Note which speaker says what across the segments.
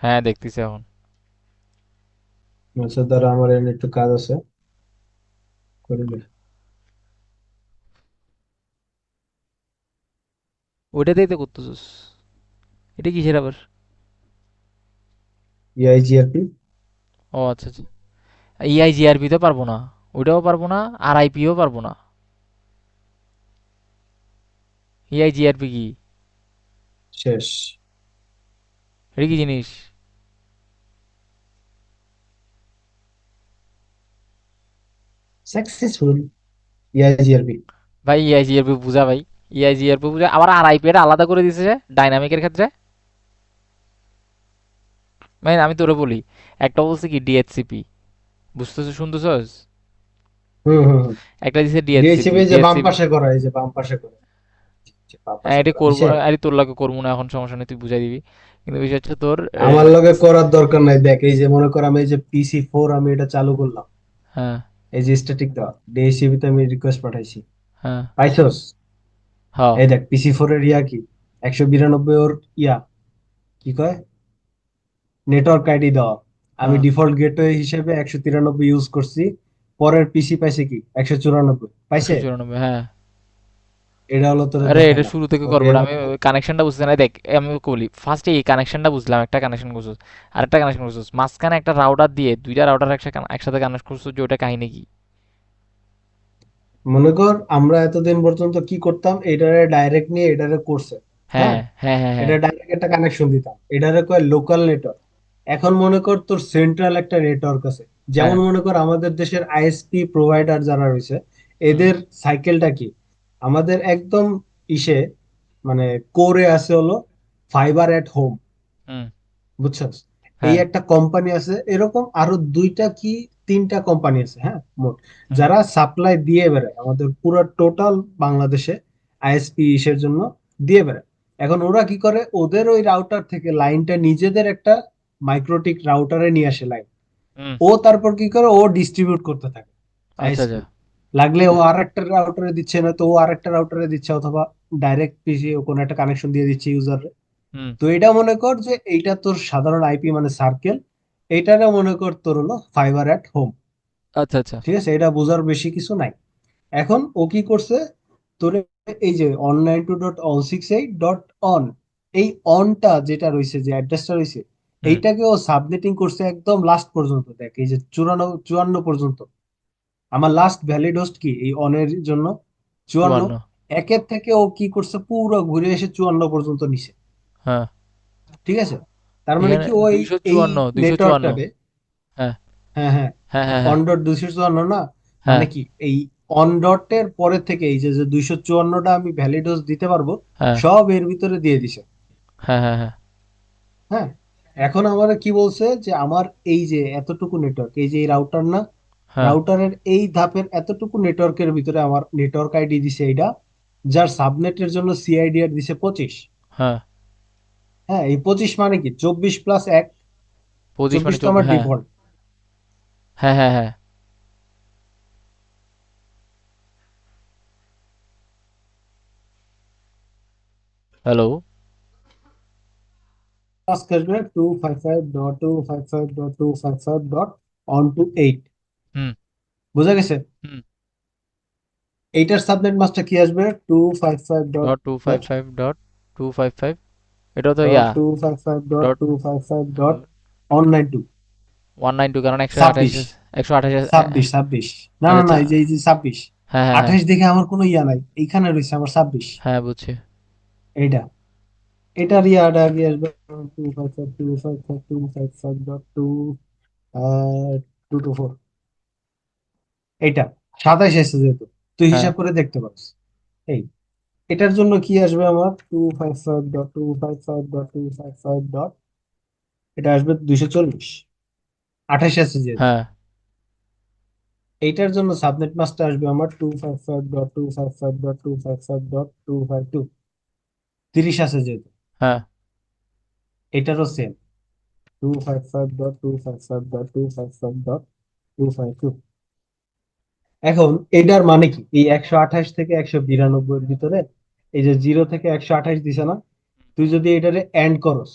Speaker 1: হ্যাঁ, দেখতেছি এখন।
Speaker 2: আচ্ছা দ্বারা আমার এখানে একটু কাজ আছে, করে নে।
Speaker 1: ওইটাতেই তো করতেছিস। এটা কিসের আবার?
Speaker 2: ইআইজিআরপি।
Speaker 1: ও আচ্ছা আচ্ছা। ইআইজিআরপি তো পারবো না, ওইটাও পারবো না, আর আইপিও পারবো না। ইআইজিআরপি কি?
Speaker 2: শেষ।
Speaker 1: এটা কি জিনিস?
Speaker 2: সাকসেসফুল। ইআইজিআরপি।
Speaker 1: ভাই ইআইজিআরপি বুঝা ভাই। ইআইজিআরপি বুঝা, আবার আর আইপি এটা আলাদা করে দিছে যে ডাইনামিকের ক্ষেত্রে। মানে আমি তোরে বলি, একটা বলছে কি ডিএইচসিপি, বুঝতেছিস শুনতেছস?
Speaker 2: হুম হুম হুম।
Speaker 1: একটা দিছে ডিএইচসিপি
Speaker 2: ডিএইচসিপি যে বাম
Speaker 1: ডিএইচসিপি।
Speaker 2: পাশে করা, এই যে বাম পাশে করা, যে বাম পাশে
Speaker 1: এটি
Speaker 2: করা
Speaker 1: করবো,
Speaker 2: দিছে।
Speaker 1: আরে তোর লাগে করবো না এখন, সমস্যা নেই, তুই বুঝাই দিবি। কিন্তু বিষয় হচ্ছে তোর
Speaker 2: আমার লগে করার দরকার নাই, দেখ এই যে মনে কর আমি এই যে PC4 আমি এটা চালু করলাম,
Speaker 1: হ্যাঁ
Speaker 2: এই যে স্ট্যাটিক দেওয়া ডিএইচসিপি তে আমি রিকোয়েস্ট পাঠাইছি,
Speaker 1: হ্যাঁ
Speaker 2: পাইছস?
Speaker 1: হ্যাঁ
Speaker 2: এই দেখ PC4 এর ইয়া কি, 192 ওর ইয়া কি কয়, নেটওয়ার্ক আইডি দেওয়া। আমি
Speaker 1: হ্যাঁ।
Speaker 2: ডিফল্ট গেটওয়ে হিসেবে 193 ইউজ করছি, পরের পিসি পাইছে কি 194 পাইছে।
Speaker 1: 194, হ্যাঁ।
Speaker 2: এটা হলো তোরা
Speaker 1: আরে এটা
Speaker 2: দেখাইলাম।
Speaker 1: শুরু থেকে
Speaker 2: ওকে
Speaker 1: করবো না,
Speaker 2: এবার
Speaker 1: আমি কানেকশনটা বুঝতে না। দেখ আমি বলি, ফার্স্টে এই কানেকশনটা বুঝলাম, একটা কানেকশন করছিস, আরেকটা কানেকশন করছিস, মাঝখানে একটা রাউটার দিয়ে দুইটা রাউটার একসাথে কানেক্ট করছিস, যে ওটা কাহিনী কি?
Speaker 2: মনে কর আমরা এতদিন পর্যন্ত কি করতাম, এটারে ডাইরেক্ট নিয়ে এটারে করছে,
Speaker 1: হ্যাঁ
Speaker 2: হ্যাঁ,
Speaker 1: হ্যাঁ হ্যাঁ হ্যাঁ।
Speaker 2: এটা ডাইরেক্ট একটা কানেকশন দিতাম, এটারে কয় লোকাল নেটওয়ার্ক। এখন মনে কর তোর সেন্ট্রাল একটা নেটওয়ার্ক আছে,
Speaker 1: হ্যাঁ।
Speaker 2: যেমন মনে কর আমাদের দেশের আইএসপি প্রোভাইডার যারা রয়েছে,
Speaker 1: হুম
Speaker 2: এদের সাইকেলটা কি, আমাদের একদম ইসে মানে কোরে আছে হলো ফাইবার এট হোম,
Speaker 1: হুম।
Speaker 2: বুঝছস? এই
Speaker 1: হ্যাঁ।
Speaker 2: একটা কোম্পানি আছে, এরকম আরো দুইটা কি তিনটা কোম্পানি আছে, হ্যাঁ, মোট,
Speaker 1: হুম।
Speaker 2: যারা সাপ্লাই দিয়ে বেড়ায় আমাদের পুরো টোটাল বাংলাদেশে আইএসপি ইসের জন্য দিয়ে বেড়ায়। এখন ওরা কি করে, ওদের ওই রাউটার থেকে লাইনটা নিজেদের একটা মাইক্রোটিক রাউটারে নিয়ে আসে লাইন,
Speaker 1: হুম।
Speaker 2: ও তারপর কি করে ও ডিস্ট্রিবিউট করতে থাকে
Speaker 1: আচ্ছা আচ্ছা।
Speaker 2: আইএসপি। লাগলে ও আর একটা রাউটারে দিচ্ছে, না তো ও আর একটা রাউটারে দিচ্ছে, অথবা ডাইরেক্ট পিসি কোনো একটা কানেকশন দিয়ে দিচ্ছে ইউজার।
Speaker 1: হুম।
Speaker 2: তো এটা মনে কর যে এইটা তোর সাধারণ আইপি মানে সার্কেল, এইটারে মনে কর তোর হলো ফাইবার অ্যাট হোম।
Speaker 1: আচ্ছা আচ্ছা।
Speaker 2: ঠিক আছে, এটা বোঝার বেশি কিছু নাই। এখন ও কি করছে, তোর এই যে 192.168.on, এই অনটা যেটা রয়েছে, যে অ্যাড্রেসটা রয়েছে,
Speaker 1: হুম।
Speaker 2: এইটাকে ও সাবনেটিং করছে একদম লাস্ট পর্যন্ত। দেখ এই যে 54 পর্যন্ত, আমার লাস্ট ভ্যালিড হোস্ট কি এই অনের জন্য 54।
Speaker 1: 54।
Speaker 2: একের থেকে ও কি করছে, পুরো ঘুরে এসে 54 পর্যন্ত নিছে।
Speaker 1: হ্যাঁ।
Speaker 2: ঠিক আছে, তার মানে
Speaker 1: এখানে
Speaker 2: কি ওই
Speaker 1: দুইশো
Speaker 2: এই
Speaker 1: চুয়ান্ন 254।
Speaker 2: নেটওয়ার্কটারে,
Speaker 1: হ্যাঁ
Speaker 2: হ্যাঁ হ্যাঁ,
Speaker 1: হ্যাঁ হ্যাঁ হ্যাঁ
Speaker 2: অন ডট 254 না,
Speaker 1: হ্যাঁ
Speaker 2: মানে কি এই অন ডটের পরে থেকে এই যে যে 254টা আমি ভ্যালিড হোস্ট দিতে পারবো,
Speaker 1: হ্যাঁ
Speaker 2: সব এর ভিতরে দিয়ে দিছে।
Speaker 1: হ্যাঁ হ্যাঁ হ্যাঁ
Speaker 2: হ্যাঁ, এখন আমার কি বলছে যে আমার এই যে এতটুকু নেটওয়ার্ক, এই যে এই রাউটার না,
Speaker 1: হ্যাঁ
Speaker 2: রাউটারের এই ধাপের এতটুকু নেটওয়ার্কের ভিতরে আমার নেটওয়ার্ক আইডি দিছে এইটা, যার সাবনেটের জন্য সিআইডি আর দিছে 25।
Speaker 1: হ্যাঁ।
Speaker 2: হ্যাঁ, এই 25 মানে কি 24+1,
Speaker 1: 25
Speaker 2: 24
Speaker 1: মানে
Speaker 2: তো
Speaker 1: 24,
Speaker 2: আমার
Speaker 1: হ্যাঁ
Speaker 2: ডিফল্ট।
Speaker 1: হ্যাঁ হ্যাঁ হ্যাঁ। হ্যালো।
Speaker 2: টাস্ক আসবে 255.255.255.on to 8,
Speaker 1: হুম
Speaker 2: বুঝা গেছে?
Speaker 1: হুম।
Speaker 2: এইটার সাবনেট মাস্কটা কি আসবে, two five five dot
Speaker 1: dot two five five dot 255, এটাও তো
Speaker 2: dot
Speaker 1: yeah.
Speaker 2: Two five five dot
Speaker 1: dot
Speaker 2: two five five dot one 92।
Speaker 1: 192, কারণ একশো আঠাশ।
Speaker 2: ছাব্বিশ,
Speaker 1: একশো আঠাশ।
Speaker 2: ছাব্বিশ, না না না,
Speaker 1: আচ্ছা।
Speaker 2: এই যে 26,
Speaker 1: হ্যাঁ হ্যাঁ হ্যাঁ
Speaker 2: 28 দেখে আমার কোনো ইয়া নাই, এইখানে রয়েছে আমার 26।
Speaker 1: হ্যাঁ বুঝছি।
Speaker 2: এইটা, এটার ইয়াটা কি আসবে, 255.255.255.2 টু 4, এইটা 27 এসেছে যেহেতু, তুই
Speaker 1: হ্যাঁ
Speaker 2: হিসাব করে দেখতে পারিস। এই এটার জন্য কি আসবে আমার, 255.255.255. এটা আসবে 240, 28 আছে যেহেতু।
Speaker 1: হ্যাঁ
Speaker 2: এইটার জন্য সাবনেট মাস্কটা আসবে আমার 255.255.255.252, 30 আছে যেহেতু।
Speaker 1: হ্যাঁ
Speaker 2: এটারও সেম, 255.255.255.252। এখন এটার মানে কি, এই 128 থেকে 192 এর ভিতরে, এই যে 0 থেকে 128 দিছে না, তুই যদি এটারে এন্ড করস,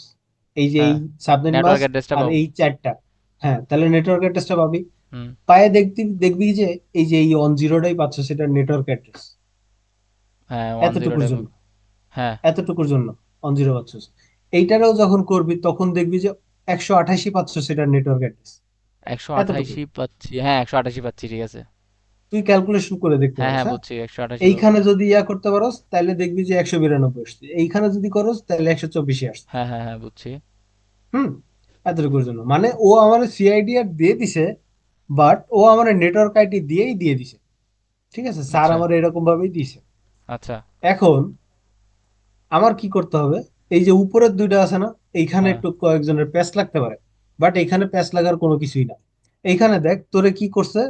Speaker 2: এই যে এই
Speaker 1: হ্যাঁ,
Speaker 2: সাবনেট
Speaker 1: নেটওয়ার্ক
Speaker 2: মাস্ক
Speaker 1: অ্যাড্রেসটা
Speaker 2: আর
Speaker 1: পাবো।
Speaker 2: এই চারটা, হ্যাঁ, তাহলে নেটওয়ার্ক অ্যাড্রেসটা পাবি।
Speaker 1: হুম।
Speaker 2: পায়ে দেখবি যে এই যে এই 10টাই পাচ্ছ, সেটা নেটওয়ার্ক অ্যাড্রেস।
Speaker 1: হ্যাঁ, ওয়ান
Speaker 2: এতটুকুর
Speaker 1: জিরোটাই
Speaker 2: জন্য,
Speaker 1: হ্যাঁ,
Speaker 2: এতটুকুর জন্য 10 পাচ্ছ। এইটারও যখন করবি তখন দেখবি যে 128 পাচ্ছ, সেটা নেটওয়ার্ক অ্যাড্রেস।
Speaker 1: একশো
Speaker 2: এতটুকু
Speaker 1: আঠাশি পাচ্ছি, হ্যাঁ 188 পাচ্ছি, ঠিক আছে।
Speaker 2: তুই ক্যালকুলেশন করে দেখতে
Speaker 1: হ্যাঁ
Speaker 2: পারিস,
Speaker 1: হ্যাঁ,
Speaker 2: হ্যাঁ।
Speaker 1: বুঝছি, 188 পাবো।
Speaker 2: এইখানে যদি ইয়া করতে পারোস তাহলে দেখবি যে 192 আসছে, এইখানে যদি করোস তাহলে 124 আসছে।
Speaker 1: হ্যাঁ হ্যাঁ হ্যাঁ, বুঝছি।
Speaker 2: হুম। এতটুকুর জন্য মানে ও আমার সিআইডি আর দিয়ে দিছে, বাট ও আমার নেটওয়ার্ক আইডি দিয়ে দিছে। ঠিক আছে, স্যার
Speaker 1: আচ্ছা
Speaker 2: আমার এরকম ভাবেই দিছে।
Speaker 1: আচ্ছা।
Speaker 2: এখন আমার কি করতে হবে, এই যে উপরের দুইটা আছে না, এইখানে
Speaker 1: হ্যাঁ,
Speaker 2: একটু কয়েকজনের প্যাচ লাগতে পারে, বাট এখানে প্যাচ লাগার কোনো কিছুই না। এইখানে দেখ তোরে কি করছে,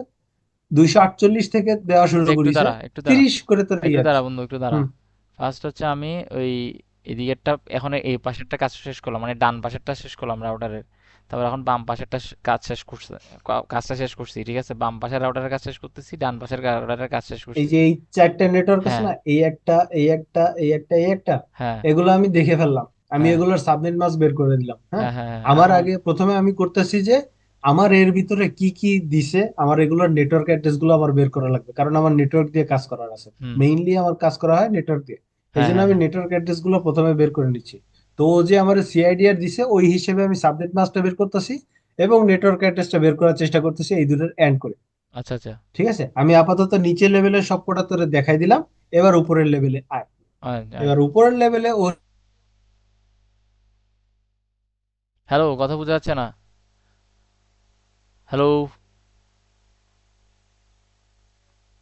Speaker 2: 248 থেকে দেওয়া শুরু
Speaker 1: একটু
Speaker 2: করেছে,
Speaker 1: দাঁড়া, একটু দাঁড়া,
Speaker 2: 30 করে তোর
Speaker 1: একটু
Speaker 2: ইয়ে
Speaker 1: দাঁড়া
Speaker 2: দিছে।
Speaker 1: বন্ধু, একটু দাঁড়া।
Speaker 2: হুম।
Speaker 1: ফার্স্ট হচ্ছে আমি ওই এদিকেরটা এখন এই পাশেরটা কাজ শেষ করলাম, মানে ডান পাশেরটা শেষ করলাম রাউটারের। তারপর এখন বাম পাশেরটা কাজ শেষ করছে, কাজটা শেষ করছি, ঠিক আছে। বাম পাশের রাউটারের কাজ শেষ করতেছি, ডান পাশের রাউটারের কাজ শেষ
Speaker 2: এই
Speaker 1: করছি।
Speaker 2: যে এই চারটা নেটওয়ার্ক আছে
Speaker 1: হ্যাঁ
Speaker 2: না, এই একটা, এই একটা, এই একটা, এই একটা,
Speaker 1: হ্যাঁ
Speaker 2: এগুলো আমি দেখে ফেললাম। আমি
Speaker 1: হ্যাঁ
Speaker 2: এগুলোর সাবনেট মাস্ক বের করে দিলাম, হ্যাঁ।
Speaker 1: হ্যাঁ হ্যাঁ হ্যাঁ,
Speaker 2: আমার
Speaker 1: এখন
Speaker 2: আগে প্রথমে আমি করতেছি যে আমার এর ভিতরে কি কি দিছে, আমার এগুলোর নেটওয়ার্ক অ্যাড্রেস গুলো আমার বের করা লাগবে, কারণ আমার নেটওয়ার্ক দিয়ে কাজ করার আছে।
Speaker 1: হুম,
Speaker 2: মেইনলি আমার কাজ করা হয় নেটওয়ার্ক দিয়ে। এই
Speaker 1: হ্যাঁ
Speaker 2: জন্য
Speaker 1: হ্যাঁ
Speaker 2: আমি
Speaker 1: হ্যাঁ,
Speaker 2: নেটওয়ার্ক অ্যাড্রেস গুলো প্রথমে বের করে নিচ্ছি। তো ও যে আমার সিআইডিআর দিছে ওই হিসেবে আমি সাবনেট মাস্কটা বের করতেছি এবং নেটওয়ার্ক অ্যাড্রেসটা বের করার চেষ্টা করতেছি এই দুটোর এন্ড করে।
Speaker 1: আচ্ছা আচ্ছা।
Speaker 2: ঠিক আছে, আমি আপাতত নিচের লেভেলের সবকটা তোরে দেখাই দিলাম। এবার উপরের লেভেলে আয়। এবার উপরের লেভেলে ও,
Speaker 1: হ্যালো, কথা বোঝা যাচ্ছে না? হ্যালো,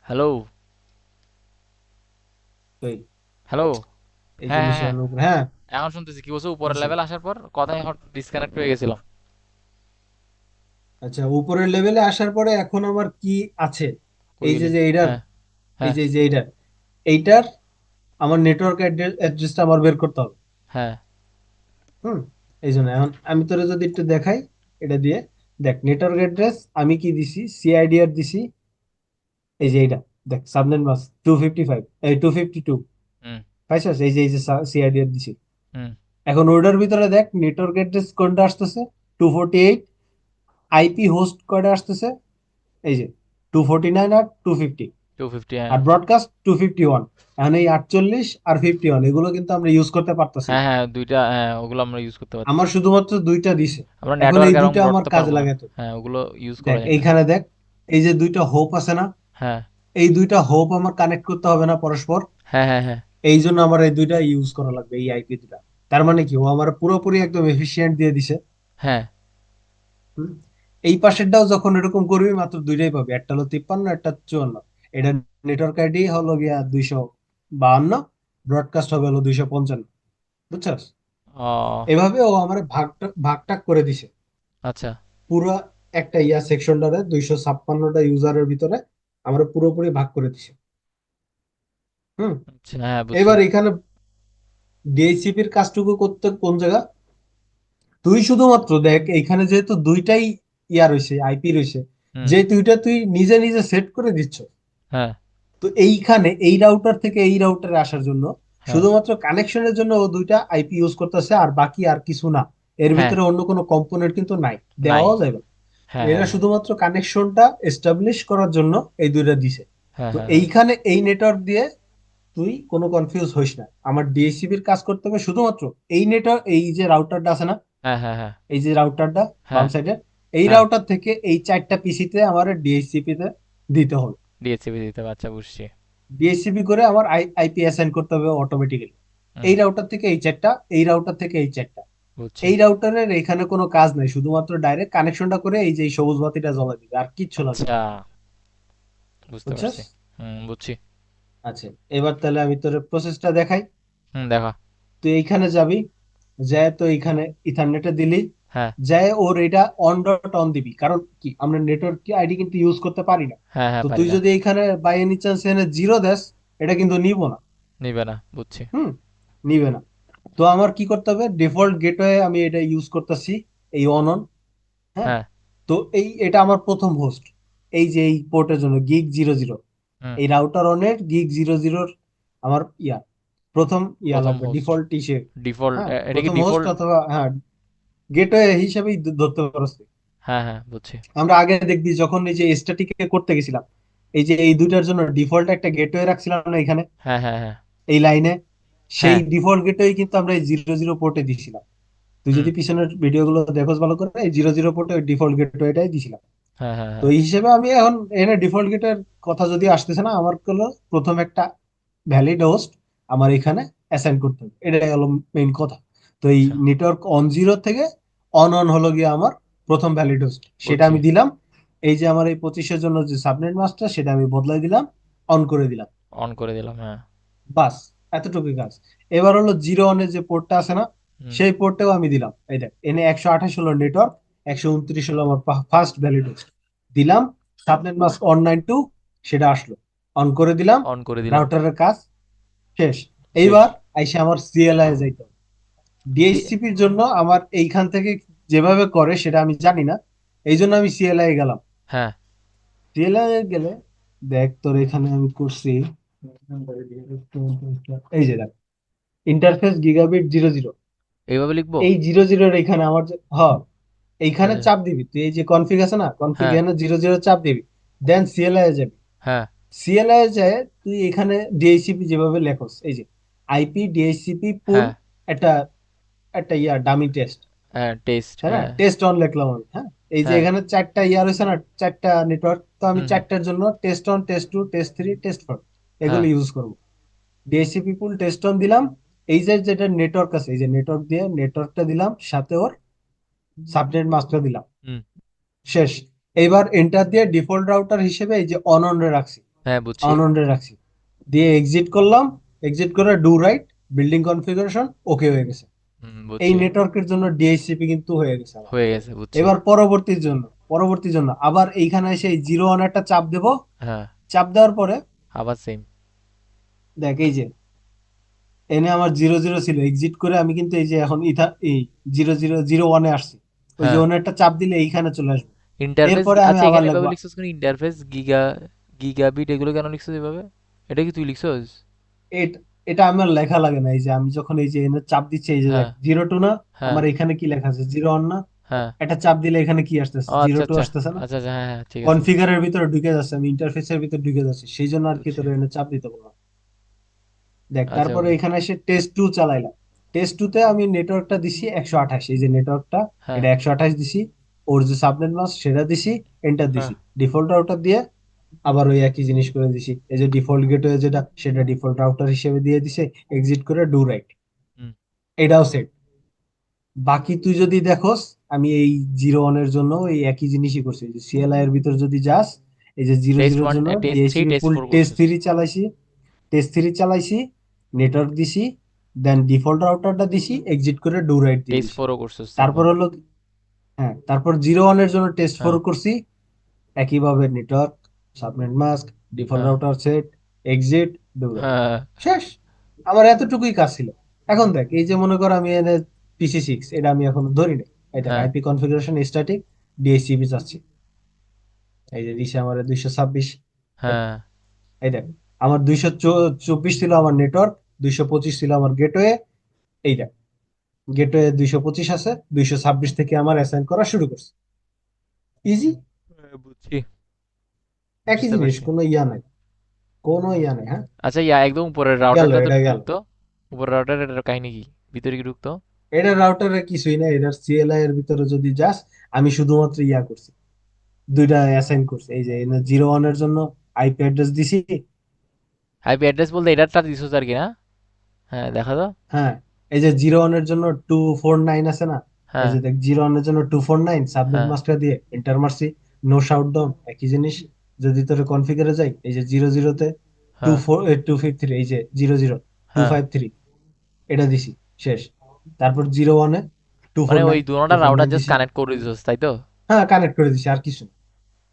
Speaker 1: হ্যালো,
Speaker 2: এই
Speaker 1: হ্যালো।
Speaker 2: এই
Speaker 1: হ্যাঁ হ্যাঁ
Speaker 2: জিনিসের
Speaker 1: হ্যাঁ,
Speaker 2: উপরে, হ্যাঁ।
Speaker 1: এখন শুনতেছি কি বলছো, উপরের
Speaker 2: আচ্ছা
Speaker 1: লেভেল আসার পর কথা এখন ডিসকানেক্ট হয়ে গেছিলাম।
Speaker 2: আচ্ছা, উপরের লেভেলে আসার পরে এখন আমার কি আছে,
Speaker 1: কই
Speaker 2: এই যে
Speaker 1: গেলি?
Speaker 2: যে এইটার,
Speaker 1: হ্যাঁ
Speaker 2: এই
Speaker 1: হ্যাঁ
Speaker 2: যে এই যে এইটার আমার নেটওয়ার্ক অ্যাড্রেসটা আমার বের করতে হবে।
Speaker 1: হ্যাঁ
Speaker 2: হুম। এই জন্য এখন আমি তোরে যদি একটু দেখাই এটা দিয়ে, দেখ নেটওয়ার্ক অ্যাড্রেস আমি কি দিছি, সিআইডিআর দিছি, এই যে এইটা, দেখ সাবনেট মাস্ক 255, এই 252
Speaker 1: হুম
Speaker 2: পাইছস, এই যে সিআইডিআর দিছি।
Speaker 1: হুম
Speaker 2: এখন ওটার ভিতরে দেখ নেটওয়ার্ক অ্যাড্রেস কোনটা আসতেছে, 248। আইপি হোস্ট কয়টা আসতেছে, এই যে 249 আর 250।
Speaker 1: 250,
Speaker 2: আর
Speaker 1: হ্যাঁ
Speaker 2: ব্রডকাস্ট 251। এখন এই 48 আর 51 এগুলো কিন্তু আমরা ইউজ করতে পারতাছি
Speaker 1: হ্যাঁ
Speaker 2: না।
Speaker 1: হ্যাঁ, দুইটা, হ্যাঁ ওগুলো আমরা ইউজ করতে
Speaker 2: আমার
Speaker 1: পারতেছি না।
Speaker 2: শুধুমাত্র দুইটা দিছে।
Speaker 1: আমরা
Speaker 2: এখন এই
Speaker 1: নেটওয়ার্ক এবং
Speaker 2: দুইটা
Speaker 1: ব্রড
Speaker 2: আমার
Speaker 1: তো
Speaker 2: কাজে
Speaker 1: পারবো না,
Speaker 2: লাগাতে হবে।
Speaker 1: হ্যাঁ ওগুলো ইউজ করা
Speaker 2: দেখ
Speaker 1: যায় না।
Speaker 2: এইখানে দেখ, এই যে দুইটা হোপ আছে না,
Speaker 1: হ্যাঁ
Speaker 2: এই দুইটা হোপ আমার কানেক্ট করতে হবে না পরস্পর।
Speaker 1: হ্যাঁ হ্যাঁ হ্যাঁ
Speaker 2: এই জন্য আমার এই দুইটা ইউজ করা লাগবে, এই আইপি দুটা। তার মানে কি ও আমার পুরোপুরি একদম এফিশিয়েন্ট দিয়ে দিছে।
Speaker 1: হ্যাঁ,
Speaker 2: হুম। এই পাশেরটাও যখন এরকম করবি মাত্র দুইটাই পাবি, একটা হলো 53, একটা 54। এটা নেটওয়ার্ক আইডি হলো গিয়া 252, ব্রডকাস্ট হবে হলো 255। বুঝছস?
Speaker 1: ও
Speaker 2: এভাবে ও আমার ভাগটা করে দিছে
Speaker 1: আচ্ছা
Speaker 2: পুরো একটা সেকশনটারে, 256টা ইউজারের ভিতরে আমরা পুরোপুরি ভাগ করে দিছে। হুম।
Speaker 1: আচ্ছা, হ্যাঁ বুঝছি।
Speaker 2: এবার এখানে ডিএইচসিপির কাজটুকু করতে কোন জায়গা, তুই শুধুমাত্র দেখ এইখানে যেহেতু দুইটাই রয়েছে, আইপি রয়েছে,
Speaker 1: হুম,
Speaker 2: যে দুইটা তুই নিজে নিজে সেট করে দিচ্ছ।
Speaker 1: হ্যাঁ
Speaker 2: তো এইখানে এই রাউটার থেকে এই রাউটারে আসার জন্য
Speaker 1: হ্যাঁ
Speaker 2: শুধুমাত্র কানেকশনের জন্য ও দুইটা আইপি ইউজ করতেছে, আর বাকি আর কিছু না। এর
Speaker 1: হ্যাঁ,
Speaker 2: ভিতরে অন্য কোনো কম্পোনেন্ট কিন্তু নাই,
Speaker 1: নাই,
Speaker 2: দেওয়াও যাবে না।
Speaker 1: হ্যাঁ
Speaker 2: এরা
Speaker 1: হ্যাঁ হ্যাঁ
Speaker 2: শুধুমাত্র কানেকশনটা এস্টাবলিশ করার জন্য এই দুইটা দিছে।
Speaker 1: হ্যাঁ
Speaker 2: তো
Speaker 1: হ্যাঁ হ্যাঁ
Speaker 2: এইখানে এই নেটওয়ার্ক দিয়ে তুই কোনো কনফিউজ হইস না, আমার ডিএসসিপির কাজ করতে হবে শুধুমাত্র এই নেটওয়ার্ক, এই যে রাউটারটা আছে না,
Speaker 1: হ্যাঁ হ্যাঁ হ্যাঁ
Speaker 2: এই যে রাউটারটা বাম
Speaker 1: হ্যাঁ
Speaker 2: সাইডে, এই
Speaker 1: হ্যাঁ,
Speaker 2: রাউটার থেকে এই চারটা পিসিতে আমার ডিএসসিপি তে দিতে হবে।
Speaker 1: ডিএসসিপি দিতে হবে, আচ্ছা বুঝছি।
Speaker 2: ডিএসসিপি করে আমার আইপি অ্যাসাইন করতে হবে অটোমেটিক্যালি।
Speaker 1: হুম,
Speaker 2: এই রাউটার থেকে এই চারটা, এই রাউটার থেকে এই চারটা।
Speaker 1: বুঝছি।
Speaker 2: এই রাউটারের এখানে কোনো কাজ নাই, শুধুমাত্র ডাইরেক্ট কানেকশনটা করে এই যে এই সবুজ বাতিটা জ্বলা দিবে, আর কিচ্ছু লাগবে
Speaker 1: আচ্ছা,
Speaker 2: না।
Speaker 1: বুঝতে
Speaker 2: বুঝছস?
Speaker 1: পারছি। হুম, বুঝছি।
Speaker 2: আচ্ছা, এবার তাহলে আমি তোর প্রসেসটা দেখাই।
Speaker 1: হুম, দেখা।
Speaker 2: তুই এইখানে যাবি, যায় তো এইখানে ইথারনেটে দিলি,
Speaker 1: হ্যাঁ
Speaker 2: যায় ওর এটা অন ডট অন দিবি, কারণ কি আমরা নেটওয়ার্ক আইডি কিন্তু ইউজ করতে পারি না।
Speaker 1: হ্যাঁ হ্যাঁ,
Speaker 2: তো
Speaker 1: পারি
Speaker 2: তুই
Speaker 1: না।
Speaker 2: যদি এইখানে বাই এনি চান্স এখানে জিরো দেস, এটা কিন্তু নিব না।
Speaker 1: নিবে না, বুঝছি।
Speaker 2: হুম। নিবে না। তো আমার কি করতে হবে, ডিফল্ট গেটওয়ে আমি এটা ইউজ করতেছি, এই অন অন। হ্যাঁ।
Speaker 1: হ্যাঁ,
Speaker 2: তো এটা আমার প্রথম হোস্ট, এই যে এই পোর্টের জন্য গিগ 00,
Speaker 1: হুম,
Speaker 2: এই রাউটার অনের গিগ 00 আমার প্রথম
Speaker 1: প্রথম
Speaker 2: লাগবে
Speaker 1: হোস্ট,
Speaker 2: ডিফল্ট
Speaker 1: ডিফল্ট,
Speaker 2: হ্যাঁ,
Speaker 1: এটা কি
Speaker 2: প্রথম হোস্ট
Speaker 1: ডিফল্ট?
Speaker 2: অথবা হ্যাঁ, গেটওয়ে হিসেবেই ধরতে পারছি।
Speaker 1: হ্যাঁ হ্যাঁ বুঝছি।
Speaker 2: আমরা আগে দেখবি যখন এই যে স্ট্যাটিকে করতে গেছিলাম, এই যে এই দুইটার জন্য ডিফল্ট একটা গেটওয়ে রাখছিলাম না এখানে,
Speaker 1: হ্যাঁ হ্যাঁ হ্যাঁ
Speaker 2: এই লাইনে, সেই
Speaker 1: হ্যাঁ।
Speaker 2: ডিফল্ট গেটওয়ে কিন্তু আমরা এই 00 পোর্টে দিছিলাম। তুই
Speaker 1: হুম।
Speaker 2: যদি পিছনের ভিডিও গুলো দেখোস ভালো করে, এই 00 পোর্টে ওই ডিফল্ট গেটওয়েটাই দিছিলাম।
Speaker 1: হ্যাঁ হ্যাঁ
Speaker 2: তো
Speaker 1: হ্যাঁ।
Speaker 2: এই হিসেবে আমি এখন এখানে ডিফল্ট গেটের কথা যদি আসতেছে না, আমার হলো প্রথম একটা ভ্যালিড হোস্ট আমার এখানে অ্যাসাইন করতে হবে, এটাই হলো মেইন কথা। তো এই
Speaker 1: আচ্ছা
Speaker 2: নেটওয়ার্ক অন জিরো থেকে অন অন হলো গিয়ে আমার প্রথম ভ্যালিড হোস্ট, সেটা
Speaker 1: বুঝছি।
Speaker 2: আমি দিলাম। এই যে আমার এই 25-এর জন্য যে সাবনেট মাস্টার, সেটা আমি বদলাই দিলাম, অন করে দিলাম।
Speaker 1: অন করে দিলাম হ্যাঁ।
Speaker 2: বাস, এতটুকুই কাজ। এবার হলো জিরো অনের যে পোর্টটা আছে না,
Speaker 1: হুম।
Speaker 2: সেই পোর্টটাও আমি দিলাম। এই দেখ, এনে 128 হলো নেটওয়ার্ক, 129 হলো আমার ফার্স্ট ভ্যালিড হোস্ট। দিলাম সাবনেট মাস্ক অন 92, সেটা আসলো, অন করে দিলাম।
Speaker 1: অন করে দিলাম।
Speaker 2: রাউটারের কাজ শেষ।
Speaker 1: শেষ।
Speaker 2: এইবার আইসা আমার সিএলআই যাইতে হবে।
Speaker 1: সি-
Speaker 2: ডিএইচসিপির জন্য আমার এইখান থেকে যেভাবে করে সেটা আমি জানি না, এই জন্য আমি সিএলআই গেলাম।
Speaker 1: হ্যাঁ।
Speaker 2: সিএলআই গেলে দেখ, তোর এখানে আমি করছি, এই যে দেখ, ইন্টারফেস গিগাবিট 00।
Speaker 1: এইভাবে লিখবো।
Speaker 2: এই 00-এর এখানে আমার যে এইখানে
Speaker 1: হ্যাঁ
Speaker 2: চাপ দিবি তুই, এই যে কনফিগ আছে না, কনফিগ
Speaker 1: হ্যাঁ
Speaker 2: এখানে 00 চাপ দিবি, দেন সিএলআই এ যাবি।
Speaker 1: হ্যাঁ
Speaker 2: সিএলআই এ যায় তুই এখানে ডিএইচসিপি যেভাবে লেখোস, এই যে আইপি ডিএইচসিপি পুল,
Speaker 1: হ্যাঁ
Speaker 2: একটা একটা ডামি টেস্ট,
Speaker 1: হ্যাঁ টেস্ট
Speaker 2: তাই না,
Speaker 1: হ্যাঁ।
Speaker 2: টেস্ট অন লিখলাম আমি, হ্যাঁ। এই যে
Speaker 1: হ্যাঁ।
Speaker 2: এখানে চারটা রয়েছে না, চারটা নেটওয়ার্ক, তো আমি
Speaker 1: হুম হুম।
Speaker 2: চারটার জন্য test one, test two, test three, test four
Speaker 1: হ্যাঁ।
Speaker 2: এগুলো ইউজ করবো। ডিএসসিপি পুল টেস্ট অন দিলাম। এই যে যেটা নেটওয়ার্ক আছে, এই যে নেটওয়ার্ক দিয়ে নেটওয়ার্কটা দিলাম, সাথে ওর সাবনেট মাস্কটা দিলাম,
Speaker 1: হুম।
Speaker 2: শেষ। এইবার এন্টার দিয়ে ডিফল্ট রাউটার হিসেবে এই যে অন অন রে রাখছি,
Speaker 1: হ্যাঁ বুঝছি।
Speaker 2: অন অন রে রাখছি, দিয়ে এক্সিট করলাম। এক্সিট করে ডু রাইট, বিল্ডিং কনফিগারেশন ওকে হয়ে গেছে।
Speaker 1: হুম
Speaker 2: এই
Speaker 1: বুঝছি।
Speaker 2: নেটওয়ার্কের জন্য ডিএইচসিপি কিন্তু হয়ে গেছে আমার।
Speaker 1: হয়ে গেছে বুঝছি।
Speaker 2: এবার পরবর্তীর জন্য আবার এইখানে এসে এই জিরো ওয়ান একটা চাপ দেব।
Speaker 1: হ্যাঁ।
Speaker 2: চাপ দেওয়ার পরে
Speaker 1: আবার সেম।
Speaker 2: দেখ, এই যে এনে আমার 00 ছিল, এক্সিট করে আমি কিন্তু এই যে এখন এই 0001-এ আসছি। ওই যে
Speaker 1: হ্যাঁ।
Speaker 2: অন্য একটা চাপ দিলে এইখানে চলে আসবে।
Speaker 1: ইন্টারফেস
Speaker 2: এরপরে আমি
Speaker 1: আচ্ছা
Speaker 2: আবার
Speaker 1: এখানে এভাবে
Speaker 2: লিখবো।
Speaker 1: লিখছিস কেন? ইন্টারফেস গিগাবিট এগুলো কেন লিখছিস এভাবে? এটা কি তুই লিখছিস?
Speaker 2: এট- এটা আমার লেখা লাগে না, এই যে আমি যখন এই যে এনে চাপ দিচ্ছি, এই যে দেখ
Speaker 1: হ্যাঁ
Speaker 2: 02 না,
Speaker 1: হ্যাঁ
Speaker 2: আমার এখানে কি লেখা আছে, 01 না,
Speaker 1: হ্যাঁ।
Speaker 2: একটা চাপ দিলে এখানে কি আসতেছে,
Speaker 1: ও
Speaker 2: জিরো
Speaker 1: আচ্ছা
Speaker 2: টু
Speaker 1: আচ্ছা।
Speaker 2: আসতেছে না।
Speaker 1: আচ্ছা আচ্ছা হ্যাঁ হ্যাঁ ঠিক আছে।
Speaker 2: কনফিগারের ভিতরে ঢুকে যাচ্ছে, আমি ইন্টারফেসের ভিতরে ঢুকে যাচ্ছি, সেই জন্য আর কি
Speaker 1: বুঝছি।
Speaker 2: তোর এনে চাপ দিতে বললাম। দেখ,
Speaker 1: আচ্ছা
Speaker 2: তারপরে
Speaker 1: ওকে।
Speaker 2: এখানে এসে টেস্ট টু চালাইলাম। টেস্ট টু তে আমি নেটওয়ার্কটা দিছি 128, এই যে নেটওয়ার্কটা,
Speaker 1: হ্যাঁ
Speaker 2: এটা 128 দিছি। ওর যে সাবনেট মাস্ক সেটা দিছি, এন্টার
Speaker 1: হ্যাঁ।
Speaker 2: দিছি, ডিফল্ট রাউটার দিয়ে আবার ওই একই জিনিস করে দিছি। এই যে ডিফল্ট গেটওয়ে যেটা, সেটা ডিফল্ট রাউটার হিসেবে দিয়ে দিছে, এক্সিট করে ডু রাইট,
Speaker 1: হুম।
Speaker 2: এটাও সেট। বাকি তুই যদি দেখোস, আমি এই 01-এর জন্য এই একই জিনিসই করছি। এই যে সিএলআই এর ভিতর যদি যাস, এই যে জিরো
Speaker 1: টেস্ট
Speaker 2: জিরোর
Speaker 1: ওয়ান
Speaker 2: জন্য
Speaker 1: টেস্ট থ্রি
Speaker 2: ডিএইচসিপি
Speaker 1: টেস্ট
Speaker 2: ফুল
Speaker 1: ফোর
Speaker 2: টেস্ট
Speaker 1: করছিস?
Speaker 2: থ্রি চালাইছি, টেস্ট থ্রি চালাইছি, নেটওয়ার্ক দিছি, দেন ডিফল্ট রাউটারটা দিছি, এক্সিট করে ডু রাইট দিয়ে
Speaker 1: টেস্ট
Speaker 2: দিছি।
Speaker 1: ফোরও করছিস
Speaker 2: তারপর
Speaker 1: তারপর?
Speaker 2: হলো, হ্যাঁ, তারপর 01-এর জন্য টেস্ট ফোর
Speaker 1: হ্যাঁ
Speaker 2: করছি, একইভাবে নেটওয়ার্ক, সাবনেট মাস্ক, ডিফল্ট
Speaker 1: হ্যাঁ
Speaker 2: router set, exit, do right,
Speaker 1: হ্যাঁ
Speaker 2: শেষ। আমার এতটুকুই কাজ ছিল। এখন দেখ, এই যে মনে কর আমি এনে PC6, এটা আমি এখন ধরি নাই। এই দেখ,
Speaker 1: হ্যাঁ
Speaker 2: আইপি কনফিগারেশন স্ট্যাটিক, ডিএইচসিপি চাচ্ছি, এই যে দিছে আমার 226।
Speaker 1: হ্যাঁ।
Speaker 2: এই দেখ, আমার 224 ছিল আমার নেটওয়ার্ক, 225 ছিল আমার গেটওয়ে। এই দেখ, গেটওয়ে 225 আছে, 226 থেকে আমার অ্যাসাইন করা শুরু করছে। ইজি,
Speaker 1: বুঝছি।
Speaker 2: একই
Speaker 1: বুঝতে
Speaker 2: জিনিস,
Speaker 1: পারছি।
Speaker 2: কোনো ইয়া নাই, কোনো ইয়া নাই, হ্যাঁ।
Speaker 1: আচ্ছা একদম উপরের
Speaker 2: গেল,
Speaker 1: রাউটারটা তো
Speaker 2: এটা গেল।
Speaker 1: ঢুকতো। উপরের রাউটারের কাহিনী কি? ভিতরে কি ঢুকতো?
Speaker 2: এটা রাউটারে কিছুই না, এটার সিএলআই এর ভিতরে যদি যাস, আমি শুধুমাত্র ইয়া করছি, দুইটা অ্যাসাইন করছি। এই যে 01-এর জন্য আইপি অ্যাড্রেস দিছি,
Speaker 1: আইপি অ্যাড্রেস বলতে এটারটা দিছিস আর কি না? হ্যাঁ দেখা তো।
Speaker 2: হ্যাঁ। এই যে 01-এর জন্য 249 আছে না, এই
Speaker 1: হ্যাঁ
Speaker 2: যে দেখ, 01-এর জন্য 249 সাবনেট
Speaker 1: হ্যাঁ
Speaker 2: মাস্কটা দিয়ে এন্টার মারছি, নো শাউট ডাউন, একই জিনিস। যদি তোর কনফিগারে যাই, এই যে 00-তে
Speaker 1: হ্যাঁ
Speaker 2: 253, এই যে 00
Speaker 1: হ্যাঁ।
Speaker 2: 253, এটা দিছি, শেষ। তারপর 01-এ টু ফোর
Speaker 1: মানে ওই
Speaker 2: নাইন টু
Speaker 1: দুটোটা
Speaker 2: ফোর
Speaker 1: রাউটার
Speaker 2: নাইন
Speaker 1: জাস্ট
Speaker 2: দিছি,
Speaker 1: কানেক্ট করে দিছিস তাই তো?
Speaker 2: হ্যাঁ, কানেক্ট করে দিছি, আর কিছু না।